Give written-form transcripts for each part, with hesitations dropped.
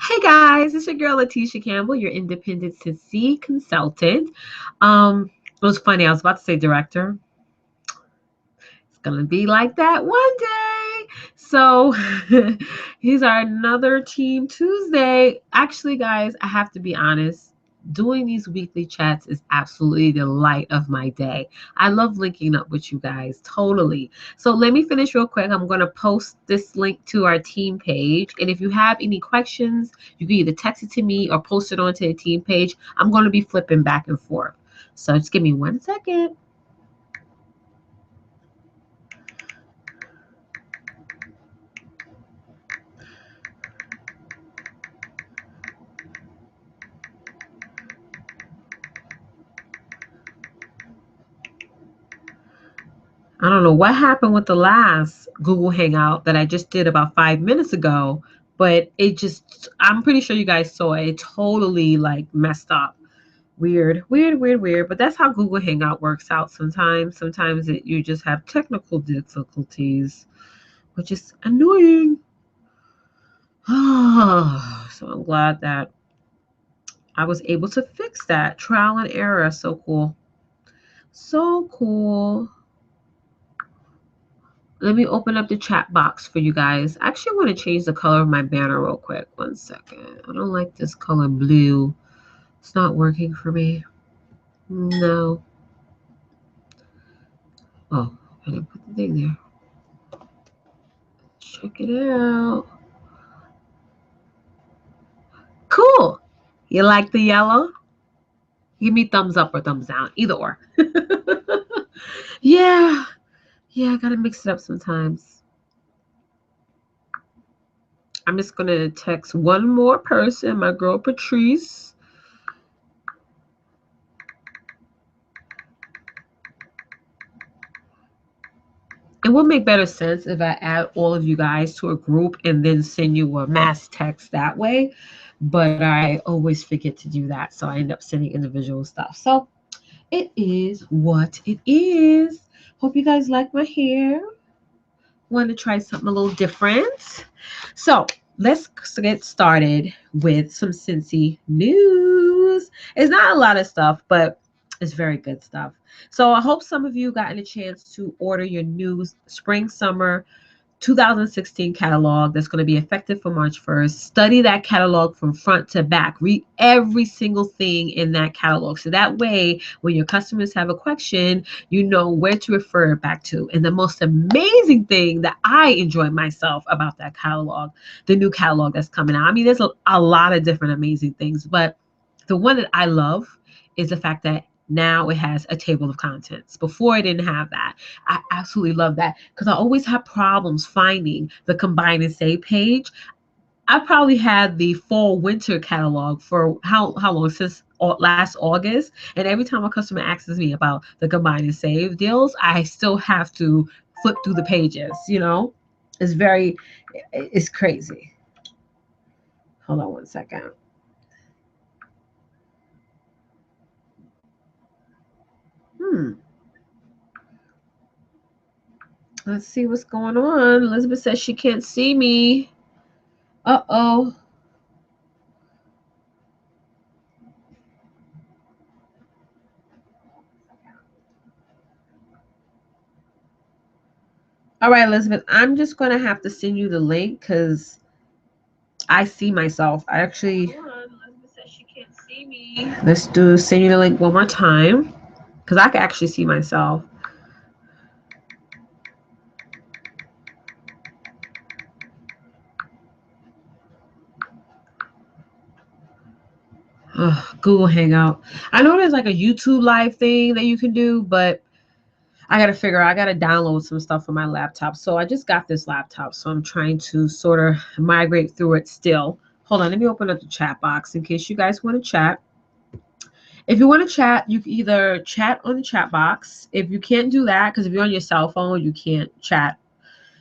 Hey guys, it's your girl Letitia Campbell, your independent Scentsy consultant. It was funny, I was about to say director. It's gonna be like that one day. So here's our another Team Tuesday. Actually, guys, I have to be honest. Doing these weekly chats is absolutely the light of my day. I love linking up with you guys, totally. So let me finish real quick. I'm going to post this link to our team page. And if you have any questions, you can either text it to me or post it onto the team page. I'm going to be flipping back and forth. So just give me 1 second. I don't know what happened with the last Google Hangout that I just did about 5 minutes ago, but I'm pretty sure you guys saw it. It totally like messed up. Weird, weird, weird, weird. But that's how Google Hangout works out sometimes. Sometimes you just have technical difficulties, which is annoying. So I'm glad that I was able to fix that. Trial and error. So cool. So cool. Let me open up the chat box for you guys. I actually want to change the color of my banner real quick. 1 second. I don't like this color blue. It's not working for me. No. Oh, I didn't put the thing there. Check it out. Cool. You like the yellow? Give me thumbs up or thumbs down. Either or. Yeah. Yeah, I gotta mix it up sometimes. I'm just gonna text one more person, my girl Patrice. It would make better sense if I add all of you guys to a group and then send you a mass text that way. But I always forget to do that. So I end up sending individual stuff. So it is what it is. Hope you guys like my hair. Want to try something a little different. So let's get started with some Scentsy news. It's not a lot of stuff, but it's very good stuff. So I hope some of you gotten a chance to order your new spring summer 2016 catalog that's going to be effective for March 1st. Study that catalog from front to back. Read every single thing in that catalog. So that way, when your customers have a question, you know where to refer it back to. And the most amazing thing that I enjoy myself about that catalog, the new catalog that's coming out. I mean, there's a lot of different amazing things, but the one that I love is the fact that now it has a table of contents. Before I didn't have that. I absolutely love that because I always have problems finding the combine and save page. I probably had the fall winter catalog for how long, since last August, and every time a customer asks me about the combine and save deals, I still have to flip through the pages. It's crazy. Hold on 1 second. Let's see what's going on. Elizabeth says she can't see me. Uh-oh. All right, Elizabeth, I'm just going to have to send you the link because I see myself. I actually. Hold on. Elizabeth says she can't see me. Let's send you the link one more time because I can actually see myself. Google Hangout. I know there's like a YouTube live thing that you can do, but I got to download some stuff on my laptop. So I just got this laptop, so I'm trying to sort of migrate through it still. Hold on, let me open up the chat box in case you guys want to chat. If you want to chat, you can either chat on the chat box. If you can't do that, because if you're on your cell phone, you can't chat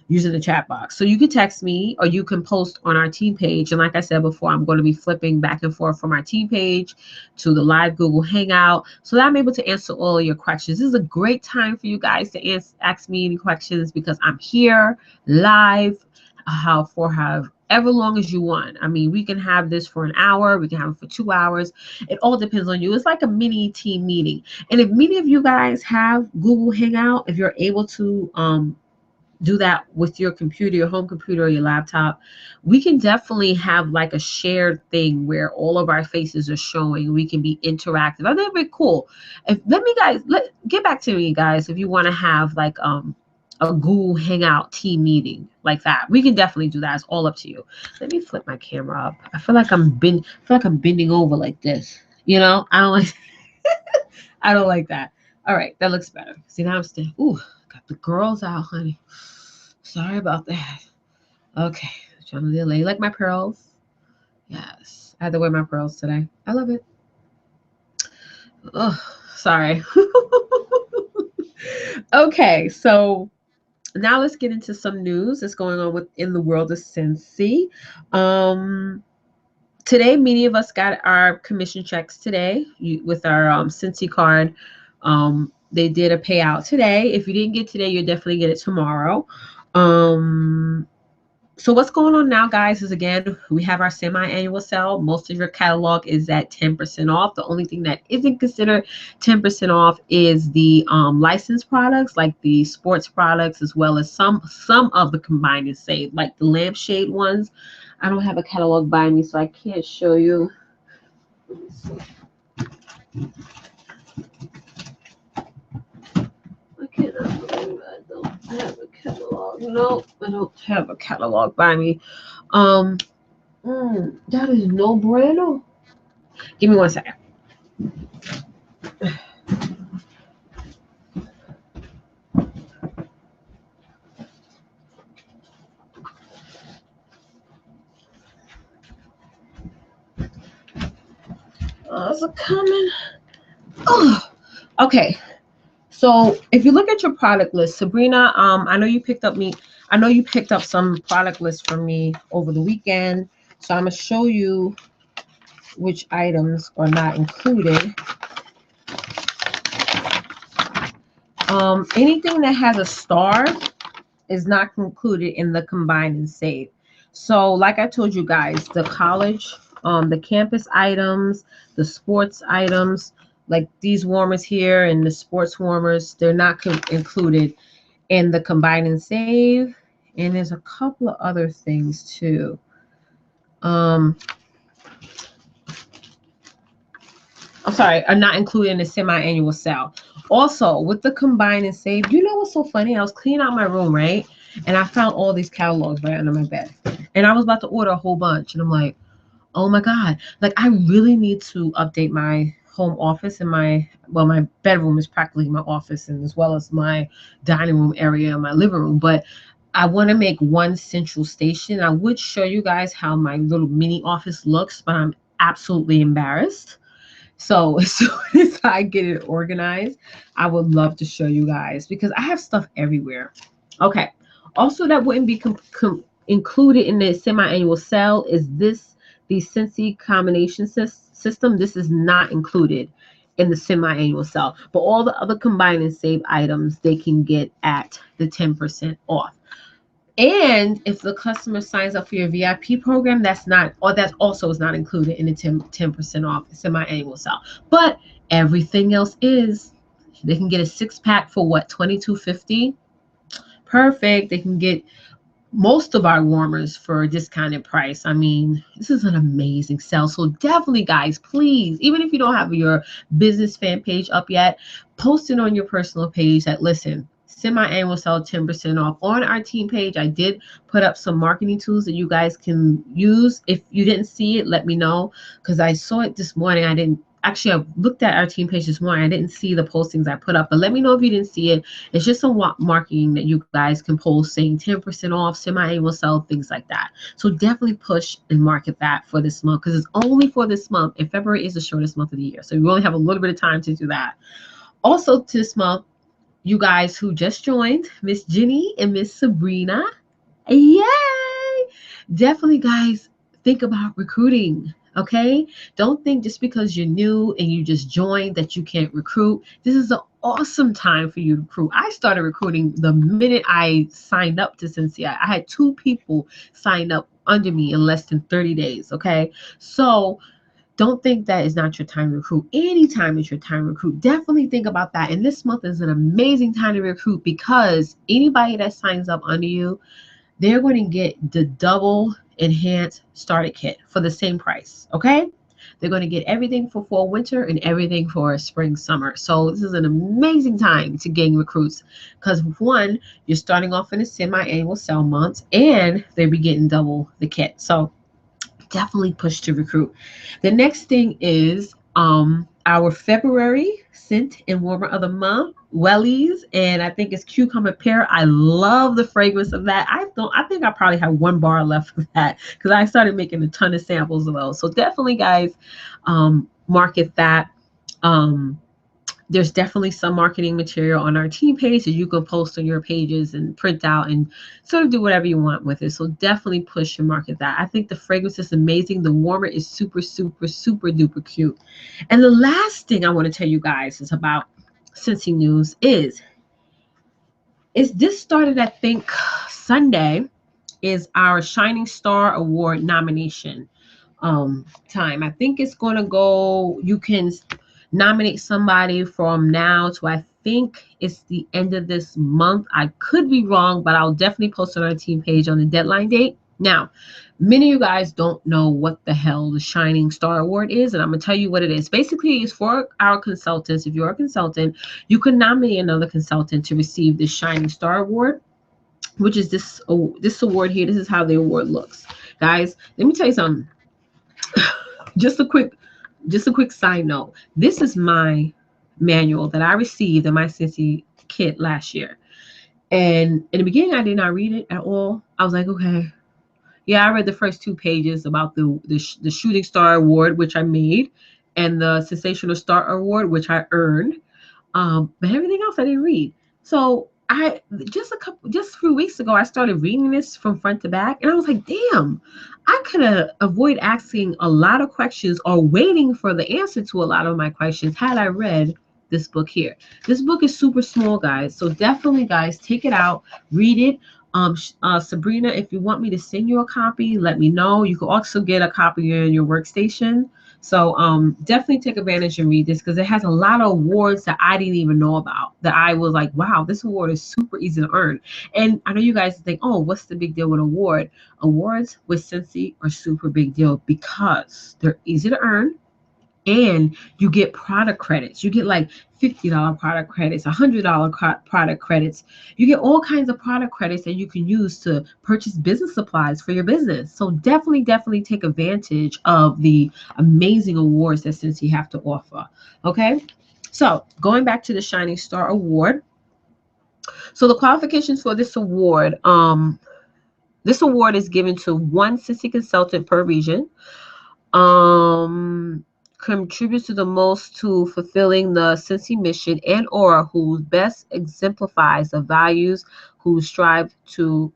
using the chat box. So you can text me or you can post on our team page. And like I said before, I'm going to be flipping back and forth from our team page to the live Google Hangout so that I'm able to answer all of your questions. This is a great time for you guys to ask me any questions because I'm here live ever long as you want. I mean, we can have this for an hour, we can have it for 2 hours. It all depends on you. It's like a mini team meeting. And if many of you guys have Google Hangout, if you're able to do that with your computer, your home computer, or your laptop, we can definitely have like a shared thing where all of our faces are showing. We can be interactive. I think it'd be cool. If let get back to me, guys, if you want to have like a Google Hangout team meeting like that. We can definitely do that. It's all up to you. Let me flip my camera up. I feel like I'm bending over like this. You know, I don't like I don't like that. All right, that looks better. See, now I'm still. Ooh, got the girls out, honey. Sorry about that. Okay, trying to delay like my pearls. Yes, I had to wear my pearls today. I love it. Oh, sorry. Okay, so now let's get into some news that's going on within the world of Scentsy. Um, Today, many of us got our commission checks today with our Scentsy card. They did a payout today. If you didn't get today, you'll definitely get it tomorrow. Um, so what's going on now, guys, is again, we have our semi-annual sale. Most of your catalog is at 10% off. The only thing that isn't considered 10% off is the licensed products, like the sports products, as well as some of the combined and save, like the lampshade ones. I don't have a catalog by me, so I can't show you. Let me see. I cannot believe I don't have a catalog. No, I don't have a catalog by me. Um, that is no bueno. Give me 1 second. Is it coming? Oh, okay. So if you look at your product list, Sabrina, I know you picked up me. I know you picked up some product lists from me over the weekend. So I'm gonna show you which items are not included. Anything that has a star is not included in the combine and save. So like I told you guys, the college, the campus items, the sports items, like these warmers here and the sports warmers, they're not included in the combine and save. And there's a couple of other things too. I'm sorry, are not included in the semi-annual sale. Also, with the combine and save, you know what's so funny? I was cleaning out my room, right? And I found all these catalogs right under my bed. And I was about to order a whole bunch. And I'm like, oh my God. Like, I really need to update my home office and my bedroom is practically my office, and as well as my dining room area and my living room. But I want to make one central station. I would show you guys how my little mini office looks, but I'm absolutely embarrassed. So as soon as I get it organized, I would love to show you guys because I have stuff everywhere. Okay. Also, that wouldn't be included in the semi-annual sale is the Scentsy combination system. This is not included in the semi-annual sale, but all the other combine and save items they can get at the 10% off. And if the customer signs up for your VIP program, that also is not included in the 10% off semi-annual sale. But everything else is. They can get a 6-pack for what, $22.50? Perfect. They can get most of our warmers for a discounted price. I mean, this is an amazing sale. So definitely, guys, please, even if you don't have your business fan page up yet, post it on your personal page that, listen, semi-annual sale 10% off. On our team page, I did put up some marketing tools that you guys can use. If you didn't see it, let me know, because I saw it this morning. I looked at our team page this morning. I didn't see the postings I put up, but let me know if you didn't see it. It's just some marketing that you guys can post saying 10% off, semi-annual sale, things like that. So definitely push and market that for this month, because it's only for this month, and February is the shortest month of the year. So you only have a little bit of time to do that. Also, this month, you guys who just joined, Miss Jenny and Miss Sabrina, yay! Definitely, guys, think about recruiting. Okay, don't think just because you're new and you just joined that you can't recruit. This is an awesome time for you to recruit. I started recruiting the minute I signed up to Scentsy. I had 2 people sign up under me in less than 30 days. Okay. So don't think that is not your time to recruit. Anytime is your time to recruit. Definitely think about that. And this month is an amazing time to recruit because anybody that signs up under you, they're going to get the double enhanced starter kit for the same price. Okay. They're going to get everything for fall, winter, and everything for spring, summer. So this is an amazing time to gain recruits because one, you're starting off in a semi-annual sale month, and they'll be getting double the kit. So definitely push to recruit. The next thing is our February scent and warmer of the month, Wellies, and I think it's cucumber pear. I love the fragrance of that. I think I probably have one bar left of that because I started making a ton of samples of those. So definitely, guys, market that. Um, there's definitely some marketing material on our team page that you can post on your pages and print out and sort of do whatever you want with it. So definitely push and market that. I think the fragrance is amazing. The warmer is super, super, super duper cute. And the last thing I want to tell you guys is about Scentsy News is this started, I think, Sunday is our Shining Star Award nomination time. I think it's going to go, you can nominate somebody from now to, I think it's the end of this month. I could be wrong, but I'll definitely post on our team page on the deadline date. Now, many of you guys don't know what the hell the Shining Star Award is, and I'm going to tell you what it is. Basically, it's for our consultants. If you're a consultant, you can nominate another consultant to receive the Shining Star Award, which is this award here. This is how the award looks. Guys, let me tell you something. just a quick side note. This is my manual that I received in my Scentsy kit last year. And in the beginning, I did not read it at all. I was like, okay. Yeah, I read the first 2 pages about the Shooting Star Award, which I made, and the Sensational Star Award, which I earned. But everything else I didn't read. So I just a few weeks ago, I started reading this from front to back, and I was like, damn, I could have avoided asking a lot of questions or waiting for the answer to a lot of my questions had I read this book here. This book is super small, guys. So definitely, guys, take it out, read it. Sabrina, if you want me to send you a copy, let me know. You can also get a copy in your workstation. So definitely take advantage and read this because it has a lot of awards that I didn't even know about. That I was like, wow, this award is super easy to earn. And I know you guys think, oh, what's the big deal with award? Awards with Scentsy are super big deal because they're easy to earn and you get product credits. You get like $50 product credits, $100 product credits. You get all kinds of product credits that you can use to purchase business supplies for your business. So definitely take advantage of the amazing awards that Scentsy have to offer. Okay, so going back to the Shining Star Award. So the qualifications for this award is given to one Scentsy consultant per region. Contributes to the most to fulfilling the Scentsy mission and or who best exemplifies the values we strive to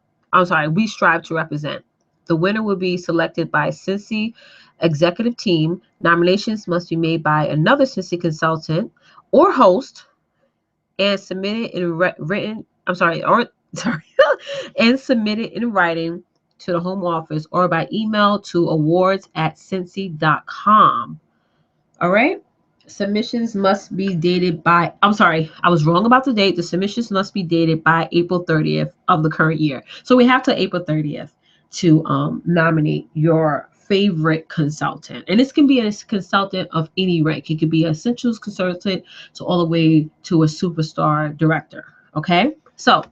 represent. The winner will be selected by Scentsy executive team. Nominations must be made by another Scentsy consultant or host and submitted in written and submitted in writing to the home office or by email to awards@scentsy.com. All right. Submissions must be dated by, I'm sorry, I was wrong about the date. The submissions must be dated by April 30th of the current year. So we have till April 30th to nominate your favorite consultant. And this can be a consultant of any rank. It could be an essentials consultant to all the way to a superstar director. Okay. So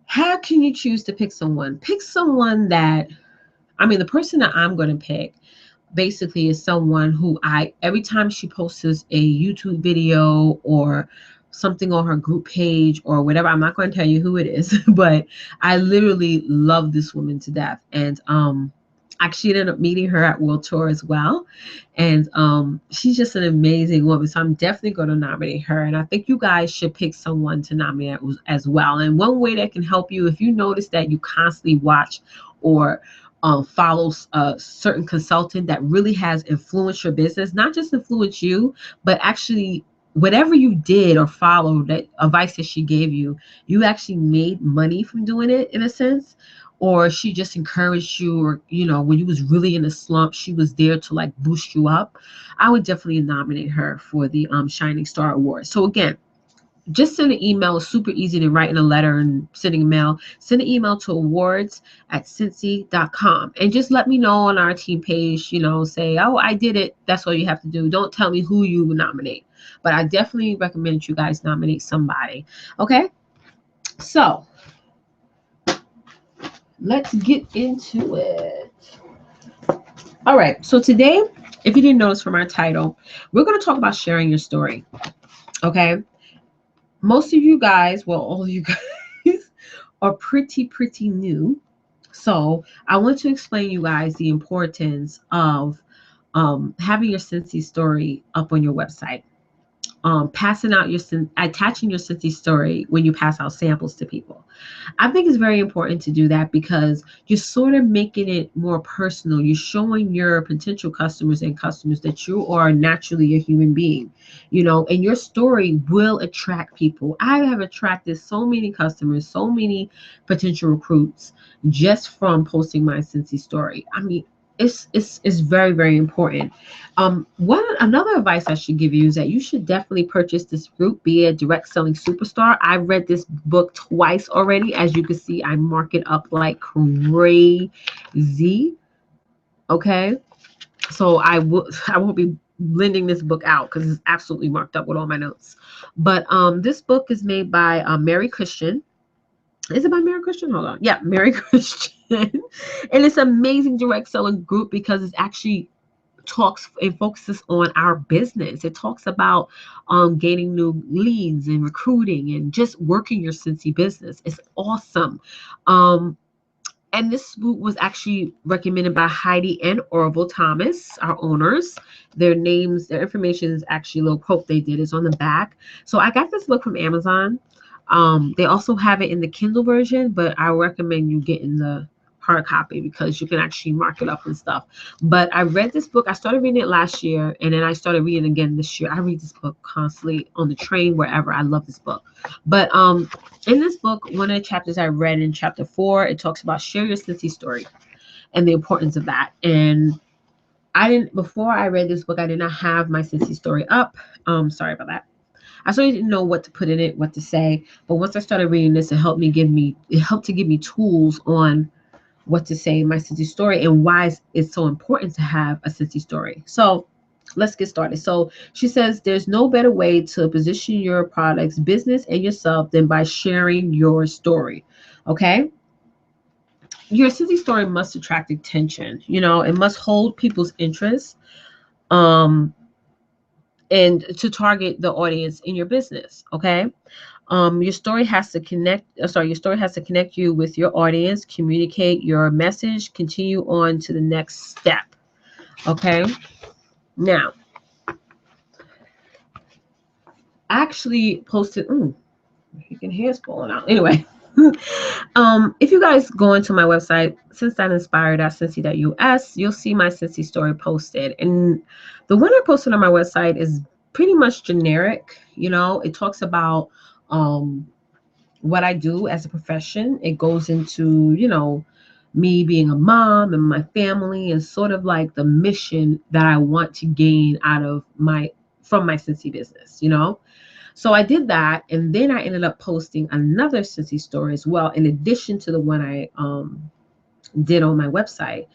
how can you choose to pick someone? Pick someone that, the person that I'm going to pick basically is someone who every time she posts a YouTube video or something on her group page or whatever, I'm not going to tell you who it is, but I literally love this woman to death. And actually ended up meeting her at World Tour as well. And she's just an amazing woman. So I'm definitely going to nominate her. And I think you guys should pick someone to nominate as well. And one way that can help you, if you notice that you constantly watch or follows a certain consultant that really has influenced your business, not just influence you, but actually whatever you did or followed, that advice that she gave you, you actually made money from doing it in a sense, or she just encouraged you, or when you was really in a slump, she was there to like boost you up, I would definitely nominate her for the Shining Star Award. So again, just send an email. It's super easy to write in a letter and sending a mail. Send an email to awards@scentsy.com and just let me know on our team page, say, oh, I did it. That's all you have to do. Don't tell me who you would nominate. But I definitely recommend you guys nominate somebody. Okay? So let's get into it. All right. So today, if you didn't notice from our title, we're going to talk about sharing your story. Okay? Most of you guys, well, all of you guys are pretty new. So I want to explain you guys the importance of having your Scentsy story up on your website. Passing out attaching your Scentsy story when you pass out samples to people. I think it's very important to do that because you're sort of making it more personal. You're showing your potential customers and customers that you are naturally a human being, and your story will attract people. I have attracted so many customers, so many potential recruits just from posting my Scentsy story. I mean, it's very, very important. One another advice I should give you is that you should definitely purchase this group, Be a Direct Selling Superstar. I've read this book twice already. As you can see, I mark it up like crazy. Okay, so I won't be lending this book out because it's absolutely marked up with all my notes. But this book is made by Mary Christian. Is it by Mary Christian? Hold on. Yeah, Mary Christian. And it's an amazing direct selling group because it's actually it focuses on our business. It talks about gaining new leads and recruiting and just working your Scentsy business. It's awesome. And this book was actually recommended by Heidi and Orville Thomas, our owners. Their names, their information is actually a little quote they did is on the back. So I got this book from Amazon. They also have it in the Kindle version, but I recommend you getting the hard copy because you can actually mark it up and stuff. But I read this book. I started reading it last year, and then I started reading it again this year. I read this book constantly on the train, wherever. I love this book. But in this book, one of the chapters I read in chapter 4, it talks about share your Scentsy story and the importance of that. And before I read this book, I did not have my Scentsy story up. Sorry about that. I sort of didn't know what to put in it, what to say. But once I started reading this, it helped to give me tools on what to say in my Scentsy story and why it's so important to have a Scentsy story. So let's get started. So she says there's no better way to position your products, business, and yourself than by sharing your story. Okay. Your Scentsy story must attract attention. It must hold people's interest. Um, and to target the audience in your business. Okay. Your story has to connect. Your story has to connect you with your audience, communicate your message, continue on to the next step. Okay. Now, I actually posted. You can hear it's falling out. Anyway, if you guys go into my website, since-that-inspired.scentsy.us, you'll see my Scentsy story posted, and the one I posted on my website is pretty much generic. It talks about what I do as a profession. It goes into, me being a mom and my family and sort of like the mission that I want to gain from my Scentsy business. So I did that, and then I ended up posting another Scentsy story as well, in addition to the one I did on my website.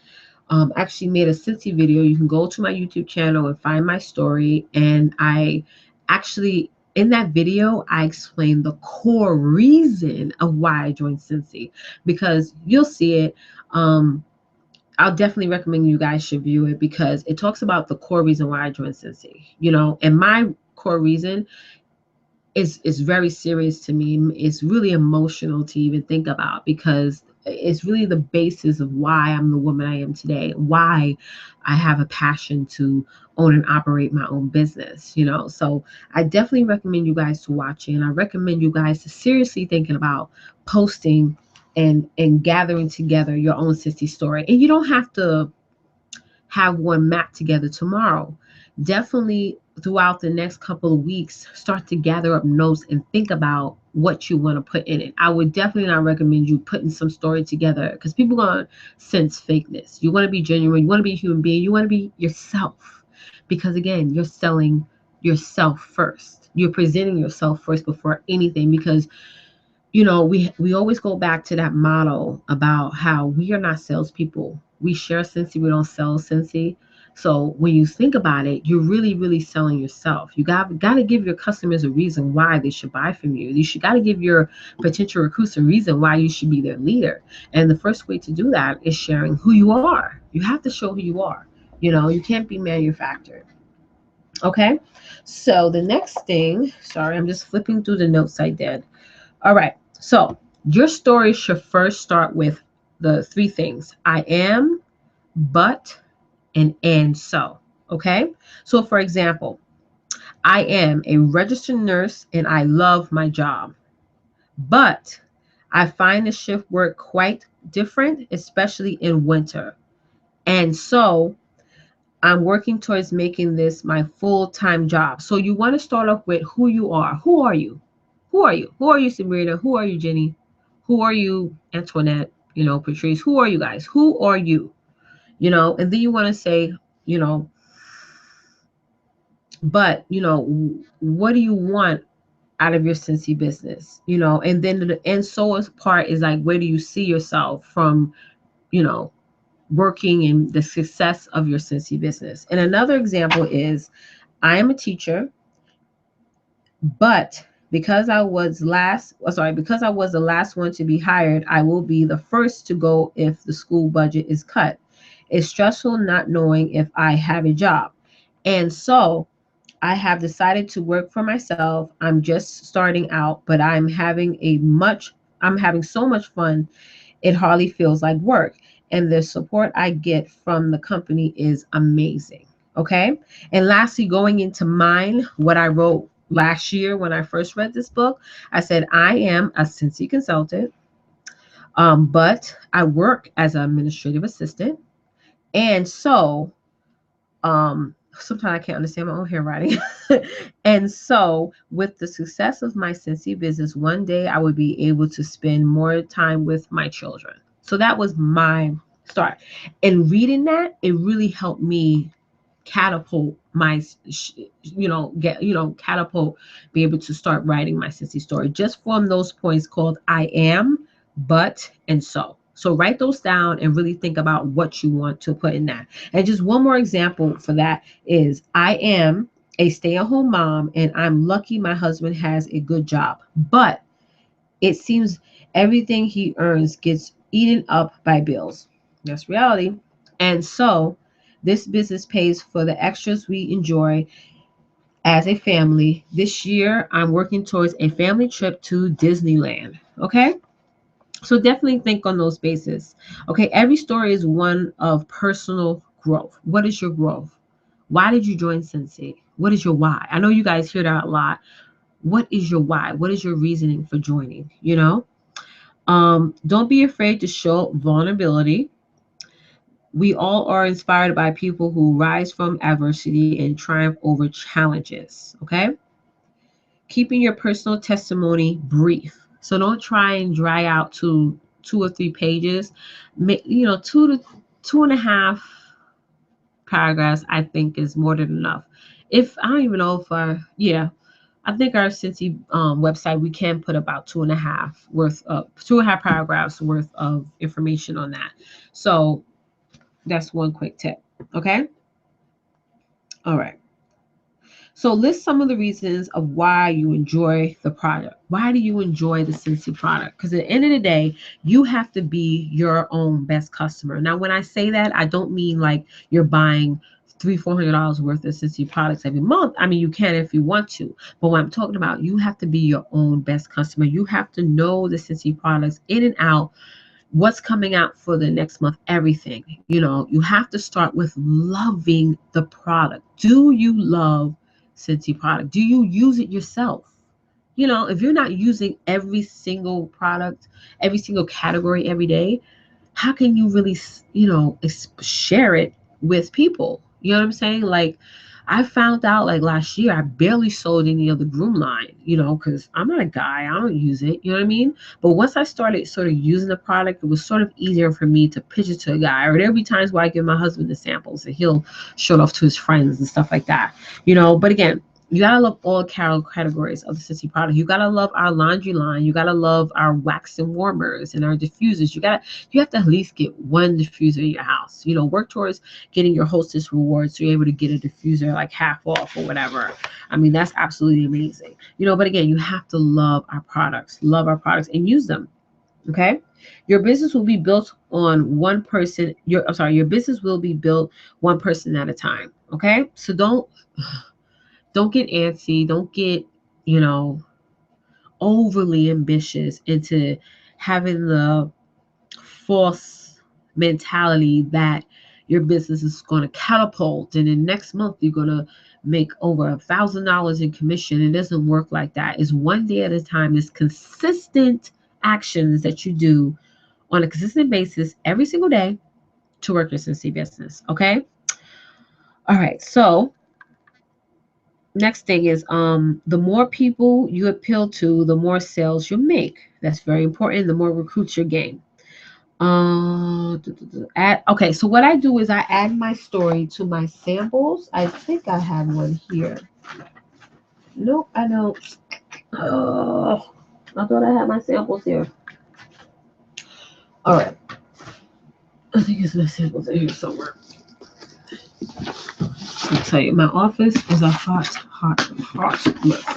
Actually made a Scentsy video. You can go to my YouTube channel and find my story, and I actually in that video I explained the core reason of why I joined Scentsy, because you'll see it. I'll definitely recommend you guys should view it because it talks about the core reason why I joined Scentsy. And my core reason is very serious to me. It's really emotional to even think about because it's really the basis of why I'm the woman I am today, why I have a passion to own and operate my own business. So I definitely recommend you guys to watch it, and I recommend you guys to seriously thinking about posting and gathering together your own Scentsy story. And you don't have to have one mapped together tomorrow. Definitely throughout the next couple of weeks, start to gather up notes and think about what you want to put in it. I would definitely not recommend you putting some story together because people gonna sense fakeness. You want to be genuine. You want to be a human being. You want to be yourself because again, you're selling yourself first. You're presenting yourself first before anything because we always go back to that model about how we are not salespeople. We share Scentsy, we don't sell Scentsy. So when you think about it, you're really, really selling yourself. You got to give your customers a reason why they should buy from you. You should got to give your potential recruits a reason why you should be their leader. And the first way to do that is sharing who you are. You have to show who you are. You can't be manufactured. Okay. So the next thing, sorry, I'm just flipping through the notes I did. All right. So your story should first start with the three things: I am, but, and so. Okay. So, for example, I am a registered nurse and I love my job, but I find the shift work quite different, especially in winter. And so I'm working towards making this my full-time job. So you want to start off with who you are. Who are you? Who are you? Who are you, Sabrina? Who are you, Jenny? Who are you, Antoinette? Patrice. Who are you guys? Who are you? And then you want to say, you know, but what do you want out of your Scentsy business? And then the and so as part is like, where do you see yourself from, you know, working in the success of your Scentsy business? And another example is I am a teacher, but because I was the last one to be hired, I will be the first to go if the school budget is cut. It's stressful not knowing if I have a job. And so I have decided to work for myself. I'm just starting out, but I'm having so much fun it hardly feels like work. And the support I get from the company is amazing. Okay. And lastly, going into mine, what I wrote last year when I first read this book, I said, I am a Scentsy consultant, but I work as an administrative assistant. And so sometimes I can't understand my own handwriting. And so, with the success of my Scentsy business, one day I would be able to spend more time with my children. So that was my start. And reading that, it really helped me catapult my catapult, be able to start writing my Scentsy story just from those points called I am, but, and so write those down and really think about what you want to put in that. And just one more example for that is I am a stay-at-home mom and I'm lucky my husband has a good job, but it seems everything he earns gets eaten up by bills. That's reality. And so this business pays for the extras we enjoy as a family. This year, I'm working towards a family trip to Disneyland. Okay. So definitely think on those bases. Okay. Every story is one of personal growth. What is your growth? Why did you join Scentsy? What is your why? I know you guys hear that a lot. What is your why? What is your reasoning for joining? Don't be afraid to show vulnerability. We all are inspired by people who rise from adversity and triumph over challenges. Okay. Keeping your personal testimony brief. So don't try and drag out to 2 or 3 pages. Two to 2.5 paragraphs, I think, is more than enough. If I don't even know if yeah, I think our Scentsy website, we can put about 2.5 paragraphs worth of information on that. So that's one quick tip. Okay. All right. So list some of the reasons of why you enjoy the product. Why do you enjoy the Scentsy product? Because at the end of the day, you have to be your own best customer. Now, when I say that, I don't mean like you're buying $300-400 worth of Scentsy products every month. I mean, you can if you want to. But what I'm talking about, you have to be your own best customer. You have to know the Scentsy products in and out, what's coming out for the next month, everything. You have to start with loving the product. Do you love Scentsy product? Do you use it yourself? If you're not using every single product, every single category every day, how can you really, share it with people? You know what I'm saying? Like, I found out like last year I barely sold any of the groom line, because I'm not a guy, I don't use it, you know what I mean? But once I started sort of using the product, it was sort of easier for me to pitch it to a guy. Or there'll be times where I give my husband the samples and he'll show it off to his friends and stuff like that, But again, you gotta love all categories of the Scentsy product. You gotta love our laundry line. You gotta love our wax and warmers and our diffusers. You have to at least get one diffuser in your house. Work towards getting your hostess rewards so you're able to get a diffuser like half off or whatever. I mean, that's absolutely amazing. But again, you have to love our products and use them. Okay. Your business will be built on one person. Your business will be built one person at a time. Okay. So don't get antsy. Don't get, you know, overly ambitious into having the false mentality that your business is going to catapult and then next month you're going to make over $1,000 in commission. It doesn't work like that. It's one day at a time. It's consistent actions that you do on a consistent basis every single day to work your Scentsy business. Okay. All right. So next thing is the more people you appeal to, the more sales you make. That's very important. The more recruits you gain. Okay, so what I do is I add my story to my samples. I think I have one here. Nope, I don't. Oh, I thought I had my samples here. All right, I think it's my samples in here somewhere. I'll tell you, my office is a hot mess.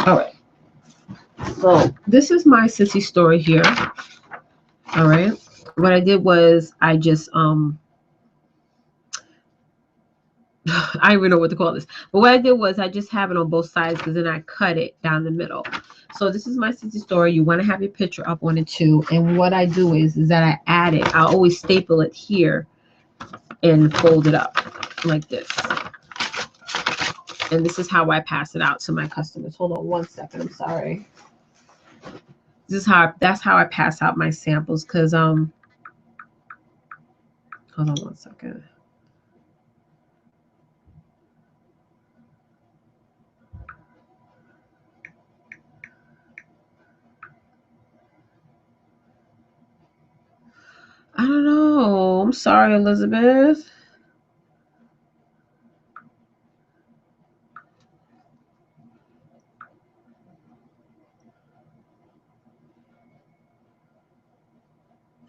All right. So this is my Scentsy story here. All right. What I did was I just I don't even know what to call this. But what I did was I just have it on both sides because then I cut it down the middle. So this is my Scentsy story. You want to have your picture up on it too. And what I do is that I add it. I always staple it here and fold it up like this. And this is how I pass it out to my customers. Hold on one second. I'm sorry. That's how I pass out my samples because hold on one second. I don't know. I'm sorry, Elizabeth.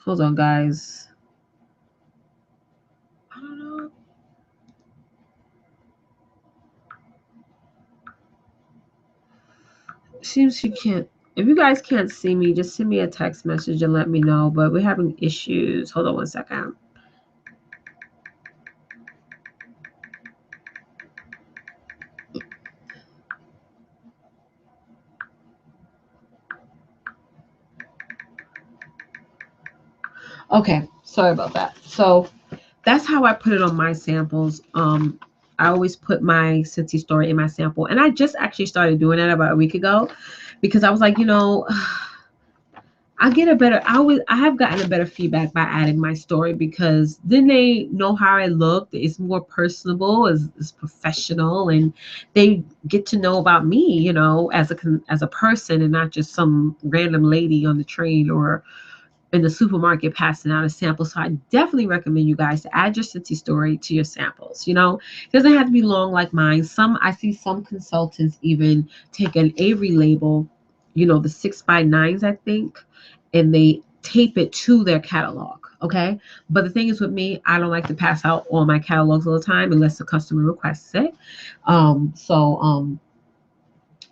Hold on, guys. I don't know. Seems she can't. If you guys can't see me, just send me a text message and let me know. But we're having issues. Hold on one second. Okay, sorry about that. So that's how I put it on my samples. I always put my Scentsy story in my sample, and I just actually started doing that about a week ago because I was like, I have gotten a better feedback by adding my story because then they know how I look. It's more personable, it's professional, and they get to know about me, as a person and not just some random lady on the train or in the supermarket passing out a sample. So I definitely recommend you guys to add your Scentsy story to your samples. It doesn't have to be long like mine. I see some consultants even take an Avery label, the 6x9s, I think, and they tape it to their catalog. Okay. But the thing is with me, I don't like to pass out all my catalogs all the time unless the customer requests it. So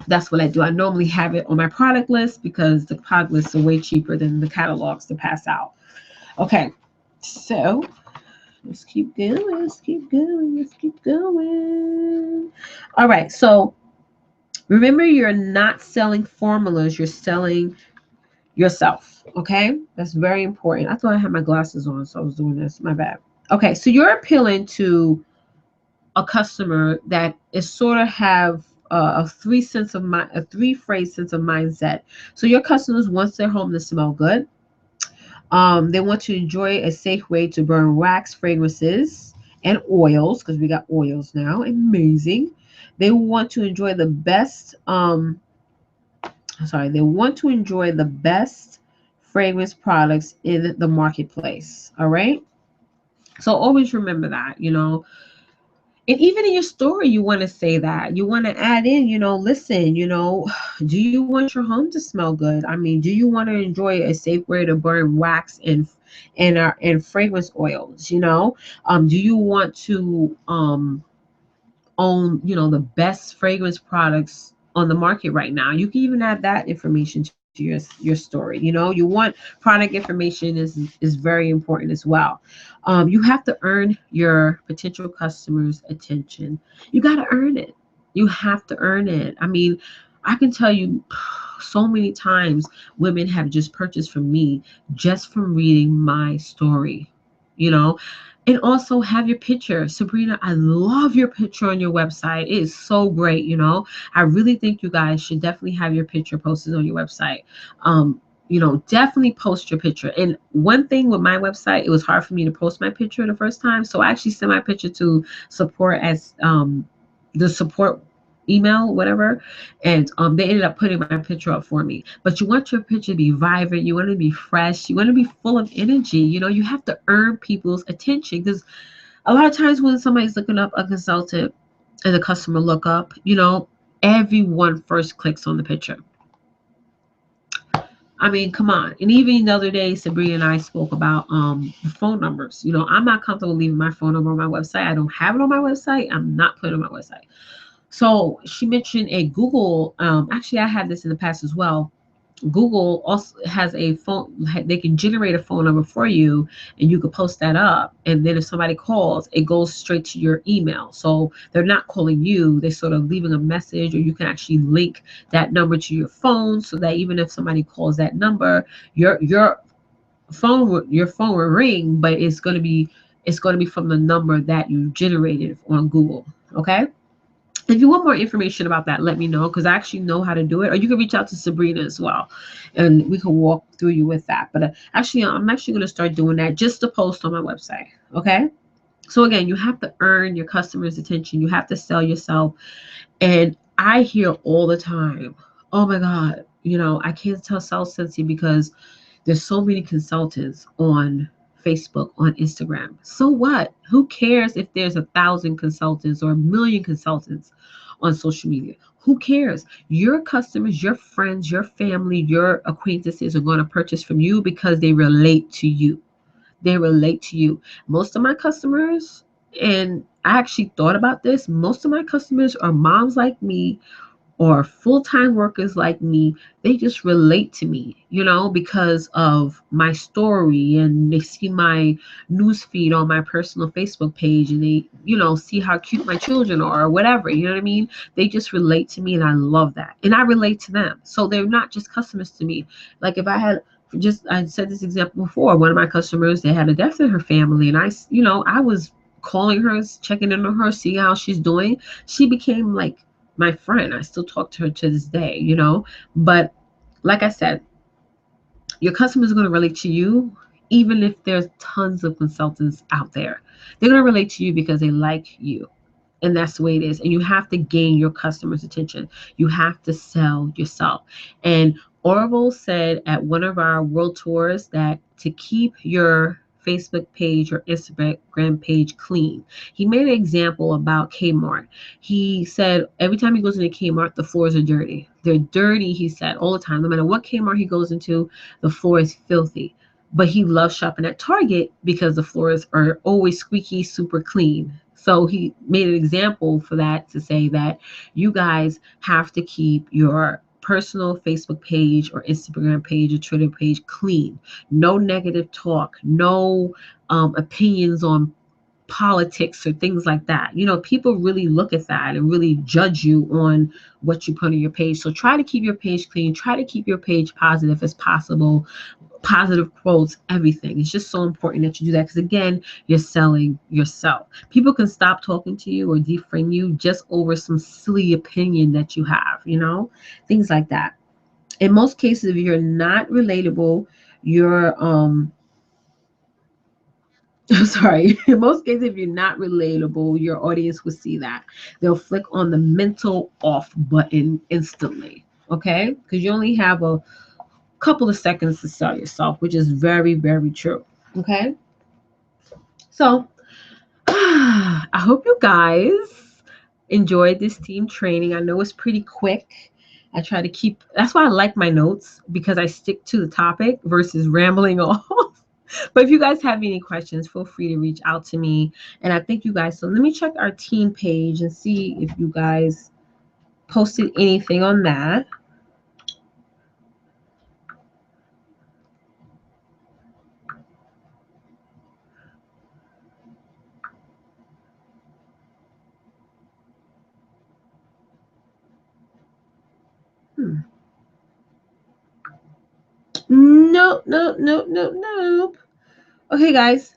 that's what I do. I normally have it on my product list because the product lists are way cheaper than the catalogs to pass out. Okay, so let's keep going. Let's keep going. Let's keep going. All right, so remember, you're not selling formulas, you're selling yourself. Okay, that's very important. I thought I had my glasses on, so I was doing this. My bad. Okay, so you're appealing to a customer that is sort of have a three phrase sense of mindset. So your customers want their home to smell good. They want to enjoy a safe way to burn wax, fragrances, and oils, because we got oils now. Amazing. They want to enjoy the best, they want to enjoy the best fragrance products in the marketplace. All right. So always remember that, and even in your story, you want to say that. You want to add in, listen, do you want your home to smell good? I mean, do you want to enjoy a safe way to burn wax and fragrance oils? Do you want to own, the best fragrance products on the market right now? You can even add that information to your story. You want product information is very important as well. You have to earn your potential customers' attention. You got to earn it. You have to earn it. I mean, I can tell you so many times women have just purchased from me just from reading my story, you know. And also have your picture. Sabrina, I love your picture on your website. It is so great. I really think you guys should definitely have your picture posted on your website. Definitely post your picture. And one thing with my website, it was hard for me to post my picture the first time. So I actually sent my picture to support as the support email, whatever. And they ended up putting my picture up for me. But you want your picture to be vibrant, you want to be fresh, you want to be full of energy. You have to earn people's attention, because a lot of times when somebody's looking up a consultant and the customer look up, everyone first clicks on the picture. I mean, come on. And even the other day, Sabrina and I spoke about the phone numbers. I'm not comfortable leaving my phone number on my website. I don't have it on my website. I'm not putting it on my website. So she mentioned a Google. Actually, I had this in the past as well. Google also has a phone. They can generate a phone number for you, and you could post that up. And then if somebody calls, it goes straight to your email. So they're not calling you; they're sort of leaving a message, or you can actually link that number to your phone, so that even if somebody calls that number, your phone will ring, but it's going to be from the number that you generated on Google. Okay. If you want more information about that, let me know, because I actually know how to do it. Or you can reach out to Sabrina as well, and we can walk through you with that. But actually, I'm actually going to start doing that just to post on my website. Okay. So again, you have to earn your customers' attention. You have to sell yourself. And I hear all the time, oh my God, I can't sell Scentsy because there's so many consultants on Facebook, on Instagram. So what? Who cares if there's 1,000 consultants or 1,000,000 consultants on social media? Who cares? Your customers, your friends, your family, your acquaintances are going to purchase from you because they relate to you. They relate to you. Most of my customers, and I actually thought about this, most of my customers are moms like me or full-time workers like me. They just relate to me, because of my story, and they see my news feed on my personal Facebook page, and they, see how cute my children are or whatever. You know what I mean? They just relate to me, and I love that. And I relate to them. So they're not just customers to me. Like if I said this example before, one of my customers, they had a death in her family, and I was calling her, checking in on her, seeing how she's doing. She became like my friend. I still talk to her to this day. But like I said, your customers are going to relate to you, even if there's tons of consultants out there. They're going to relate to you because they like you. And that's the way it is. And you have to gain your customers' attention. You have to sell yourself. And Orville said at one of our world tours that to keep your Facebook page or Instagram page clean. He made an example about Kmart. He said every time he goes into Kmart, the floors are dirty. They're dirty, he said, all the time. No matter what Kmart he goes into, the floor is filthy. But he loves shopping at Target because the floors are always squeaky, super clean. So he made an example for that to say that you guys have to keep your personal Facebook page or Instagram page or Twitter page clean. No negative talk, no opinions on politics or things like that. People really look at that and really judge you on what you put on your page. So try to keep your page clean. Try to keep your page positive as possible. Positive quotes, everything. It's just so important that you do that, because again, you're selling yourself. People can stop talking to you or defriend you just over some silly opinion that you have, things like that. In most cases, if you're not relatable, you're Sorry, in most cases, if you're not relatable, your audience will see that. They'll flick on the mental off button instantly. Okay? Because you only have a couple of seconds to sell yourself, which is very, very true. Okay? So, I hope you guys enjoyed this team training. I know it's pretty quick. I try to keep, that's why I like my notes because I stick to the topic versus rambling off. But if you guys have any questions, feel free to reach out to me. And I thank you guys. So let me check our team page and see if you guys posted anything on that. Hmm. No, no, no, no, no. Okay, guys.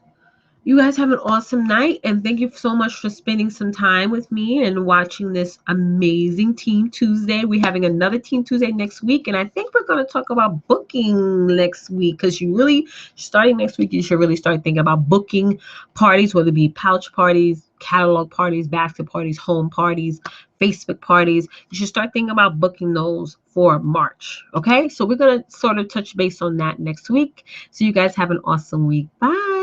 You guys have an awesome night, and thank you so much for spending some time with me and watching this amazing Team Tuesday. We're having another Team Tuesday next week, and I think we're going to talk about booking next week because you really, starting next week, you should really start thinking about booking parties, whether it be pouch parties, catalog parties, basket parties, home parties, Facebook parties. You should start thinking about booking those for March. Okay, so we're going to sort of touch base on that next week. So you guys have an awesome week. Bye.